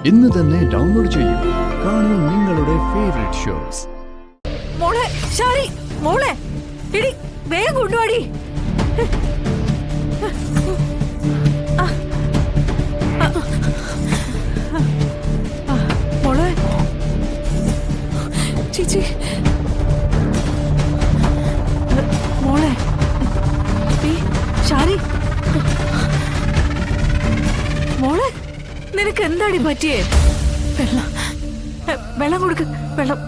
ഇന്ന് തന്നെ ഡൗൺലോഡ് ചെയ്യൂ. കാണൂ നിങ്ങളുടെ ഫേവറേറ്റ് ഷോസ്. മോളെ ശാരി, മോളെ എടി വേഗം കൊണ്ടുവാടി. മോളെ ചേച്ചി, മോളെ ശാരി, മോളെ നിനക്ക് എന്താടി പറ്റിയേ? വെള്ളം കൊടുക്ക്, വെള്ളം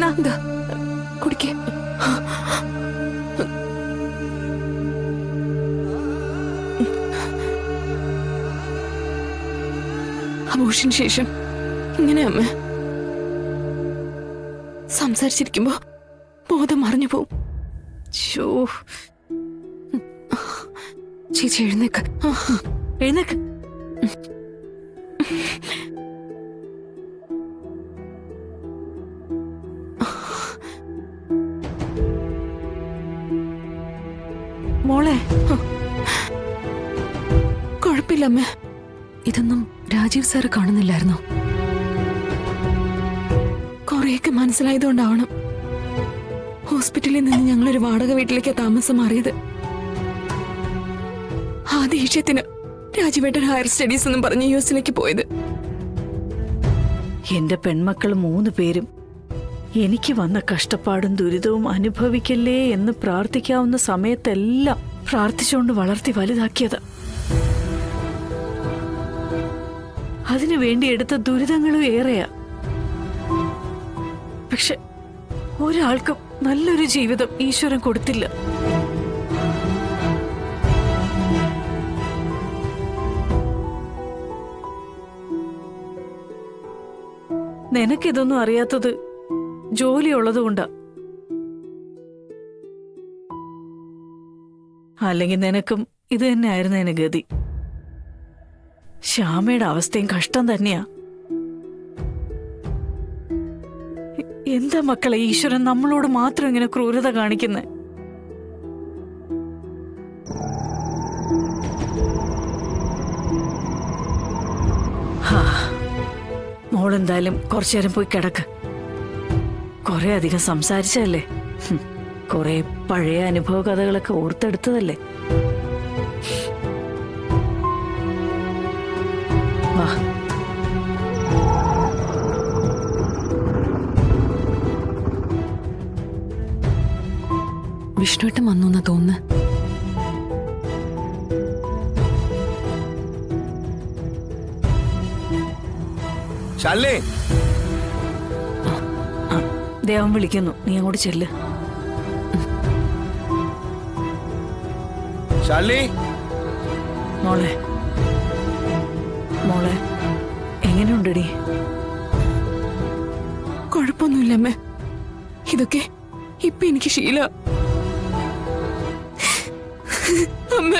എന്താ കുടിക്കേ. അബോർഷന് ശേഷം ഇങ്ങനെ അമ്മ സംസാരിച്ചിരിക്കുമ്പോ ബോധം മറിഞ്ഞു പോവും. ചേച്ചി എഴുന്നേക്ക്, എഴുന്നേക്ക്. മോളെ കുഴപ്പമില്ലമ്മേ. ഇതൊന്നും രാജീവ് സാറ് കാണുന്നില്ലായിരുന്നോ? കുറെയൊക്കെ മനസ്സിലായതുകൊണ്ടാവണം ഹോസ്പിറ്റലിൽ നിന്ന് ഞങ്ങളൊരു വാടക വീട്ടിലേക്ക് താമസം മാറിയത്. ആ ദേഷ്യത്തിന് രാജീവേട്ടൻ ഹയർ സ്റ്റഡീസ് എന്നും പറഞ്ഞ് യുഎസിലേക്ക് പോയത്. എന്റെ പെൺമക്കൾ 3 പേരും എനിക്ക് വന്ന കഷ്ടപ്പാടും ദുരിതവും അനുഭവിക്കല്ലേ എന്ന് പ്രാർത്ഥിക്കാവുന്ന സമയത്തെല്ലാം പ്രാർത്ഥിച്ചുകൊണ്ട് വളർത്തി വലുതാക്കിയത്. അതിനു വേണ്ടി എടുത്ത ദുരിതങ്ങളും ഏറെയാ. പക്ഷെ ഒരാൾക്കും നല്ലൊരു ജീവിതം ഈശ്വരൻ കൊടുത്തില്ല. നിനക്കിതൊന്നും അറിയാത്തത് ജോലിയുള്ളതുകൊണ്ടാ. അല്ലെങ്കിൽ നിനക്കും ഇത് തന്നെ ആയിരുന്നേനെ ഗതി. ശ്യാമയുടെ അവസ്ഥയും കഷ്ടം തന്നെയാ. എന്താ മക്കളെ ഈശ്വരൻ നമ്മളോട് മാത്രം ഇങ്ങനെ ക്രൂരത കാണിക്കുന്നേ? മോളെന്തായാലും കുറച്ചു നേരം പോയി കിടക്ക്. കുറെ അധികം സംസാരിച്ചല്ലേ, കുറെ പഴയ അനുഭവ കഥകളൊക്കെ ഓർത്തെടുത്തതല്ലേ. വാ. വിഷ്ണുവേട്ടൻ വന്നു എന്നാ തോന്നുന്നു. ദേവൻ വിളിക്കുന്നു, നീ അങ്ങോട്ട് ചെല്ല്. മോളെ മോളെ എങ്ങനെയുണ്ടടി? കുഴപ്പമൊന്നുമില്ലമ്മേ. ഇതൊക്കെ ഇപ്പൊ എനിക്ക് ശീല. അമ്മ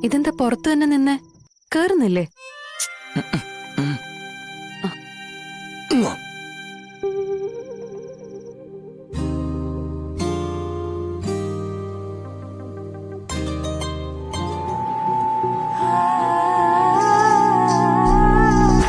ഇതെന്താ പുറത്തു തന്നെ നിന്നെ കേറുന്നില്ലേ?